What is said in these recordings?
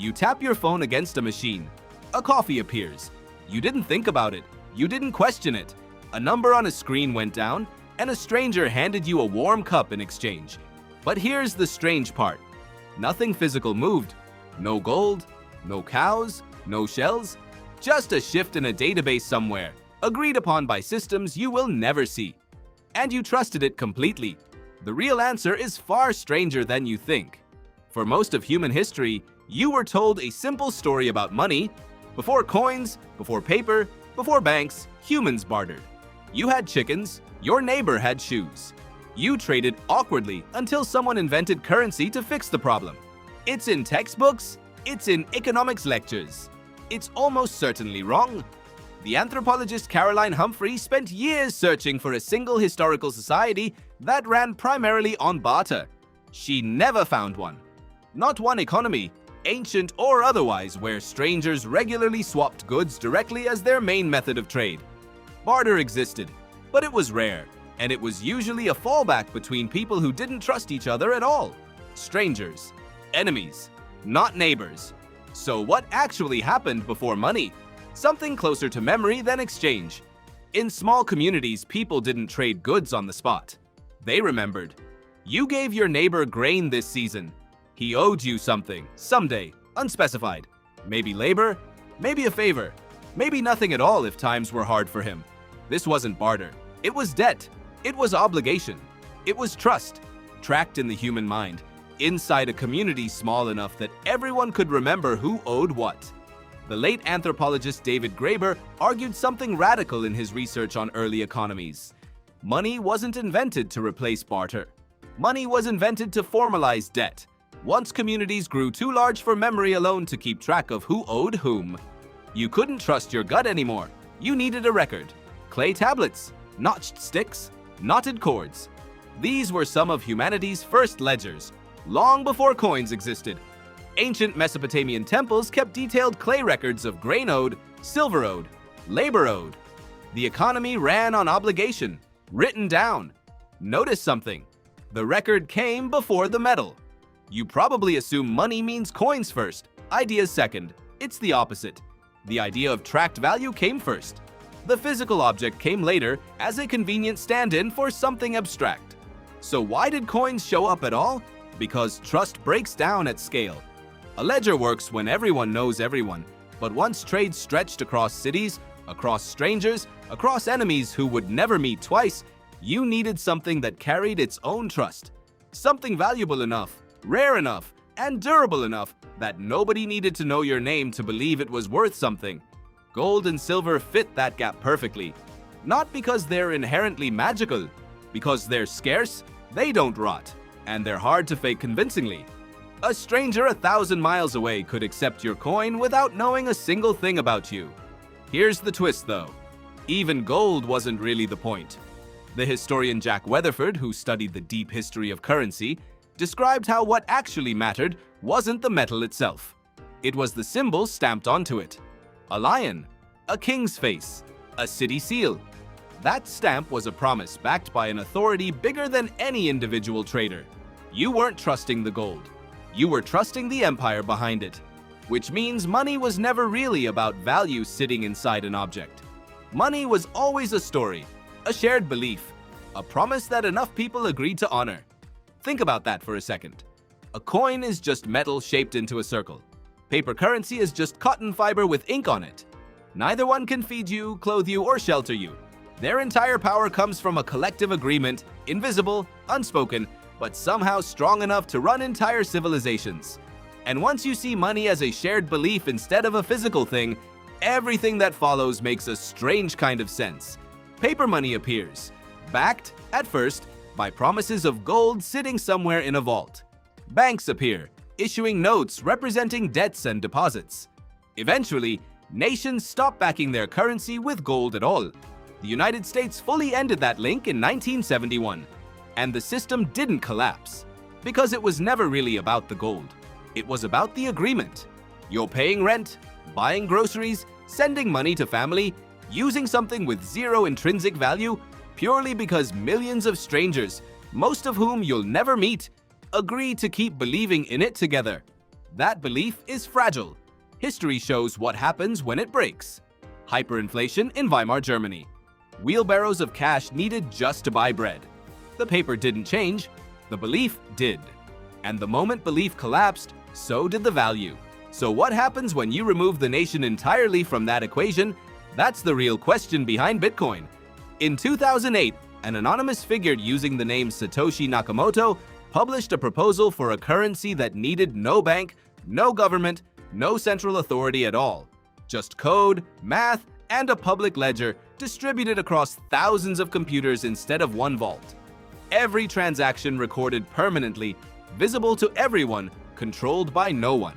You tap your phone against a machine. A coffee appears. You didn't think about it. You didn't question it. A number on a screen went down, and a stranger handed you a warm cup in exchange. But here's the strange part. Nothing physical moved. No gold, no cows, no shells. Just a shift in a database somewhere, agreed upon by systems you will never see. And you trusted it completely. The real answer is far stranger than you think. For most of human history, you were told a simple story about money. Before coins, before paper, before banks, humans bartered. You had chickens, your neighbor had shoes. You traded awkwardly until someone invented currency to fix the problem. It's in textbooks, it's in economics lectures. It's almost certainly wrong. The anthropologist Caroline Humphrey spent years searching for a single historical society that ran primarily on barter. She never found one. Not one economy, ancient or otherwise, where strangers regularly swapped goods directly as their main method of trade. Barter existed, but it was rare, and it was usually a fallback between people who didn't trust each other at all. Strangers, enemies, not neighbors. So what actually happened before money? Something closer to memory than exchange. In small communities, people didn't trade goods on the spot. They remembered. You gave your neighbor grain this season. He owed you something, someday, unspecified. Maybe labor, maybe a favor, maybe nothing at all if times were hard for him. This wasn't barter. It was debt. It was obligation. It was trust, tracked in the human mind, inside a community small enough that everyone could remember who owed what. The late anthropologist David Graeber argued something radical in his research on early economies. Money wasn't invented to replace barter. Money was invented to formalize debt. Once communities grew too large for memory alone to keep track of who owed whom. You couldn't trust your gut anymore. You needed a record. Clay tablets, notched sticks, knotted cords. These were some of humanity's first ledgers, long before coins existed. Ancient Mesopotamian temples kept detailed clay records of grain owed, silver owed, labor owed. The economy ran on obligation, written down. Notice something. The record came before the metal. You probably assume money means coins first, ideas second. It's the opposite. The idea of tracked value came first. The physical object came later as a convenient stand-in for something abstract. So why did coins show up at all? Because trust breaks down at scale. A ledger works when everyone knows everyone, but once trade stretched across cities, across strangers, across enemies who would never meet twice, you needed something that carried its own trust. Something valuable enough, rare enough, and durable enough that nobody needed to know your name to believe it was worth something. Gold and silver fit that gap perfectly. Not because they're inherently magical, because they're scarce, they don't rot, and they're hard to fake convincingly. A stranger 1,000 miles away could accept your coin without knowing a single thing about you. Here's the twist though. Even gold wasn't really the point. The historian Jack Weatherford, who studied the deep history of currency, described how what actually mattered wasn't the metal itself. It was the symbols stamped onto it. A lion, a king's face, a city seal. That stamp was a promise backed by an authority bigger than any individual trader. You weren't trusting the gold. You were trusting the empire behind it, which means money was never really about value sitting inside an object. Money was always a story, a shared belief, a promise that enough people agreed to honor. Think about that for a second. A coin is just metal shaped into a circle. Paper currency is just cotton fiber with ink on it. Neither one can feed you, clothe you, or shelter you. Their entire power comes from a collective agreement, invisible, unspoken, but somehow strong enough to run entire civilizations. And once you see money as a shared belief instead of a physical thing, everything that follows makes a strange kind of sense. Paper money appears, backed, at first, by promises of gold sitting somewhere in a vault. Banks appear, issuing notes representing debts and deposits. Eventually, nations stop backing their currency with gold at all. The United States fully ended that link in 1971. And the system didn't collapse, because it was never really about the gold. It was about the agreement. You're paying rent, buying groceries, sending money to family, using something with zero intrinsic value, purely because millions of strangers, most of whom you'll never meet, agree to keep believing in it together. That belief is fragile. History shows what happens when it breaks. Hyperinflation in Weimar Germany. Wheelbarrows of cash needed just to buy bread. The paper didn't change, the belief did. And the moment belief collapsed, so did the value. So what happens when you remove the nation entirely from that equation? That's the real question behind Bitcoin. In 2008, an anonymous figure using the name Satoshi Nakamoto published a proposal for a currency that needed no bank, no government, no central authority at all. Just code, math, and a public ledger distributed across thousands of computers instead of one vault. Every transaction recorded permanently, visible to everyone, controlled by no one.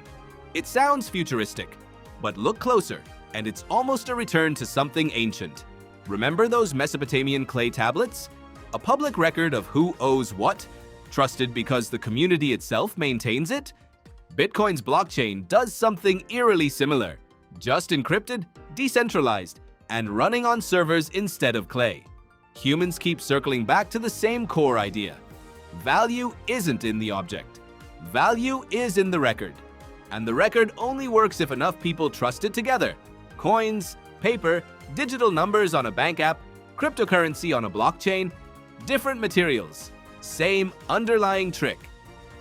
It sounds futuristic, but look closer, and it's almost a return to something ancient. Remember those Mesopotamian clay tablets? A public record of who owes what, trusted because the community itself maintains it? Bitcoin's blockchain does something eerily similar, just encrypted, decentralized, and running on servers instead of clay. Humans keep circling back to the same core idea. Value isn't in the object. Value is in the record. And the record only works if enough people trust it together. Coins, paper, digital numbers on a bank app, cryptocurrency on a blockchain, different materials, same underlying trick.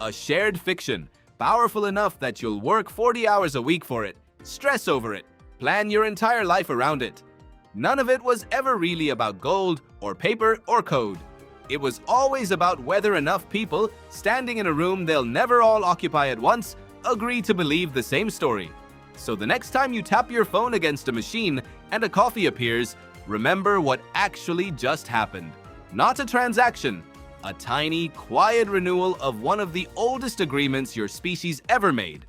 A shared fiction, powerful enough that you'll work 40 hours a week for it, stress over it, plan your entire life around it. None of it was ever really about gold or paper or code. It was always about whether enough people, standing in a room they'll never all occupy at once, agree to believe the same story. So the next time you tap your phone against a machine and a coffee appears, remember what actually just happened. Not a transaction, a tiny, quiet renewal of one of the oldest agreements your species ever made.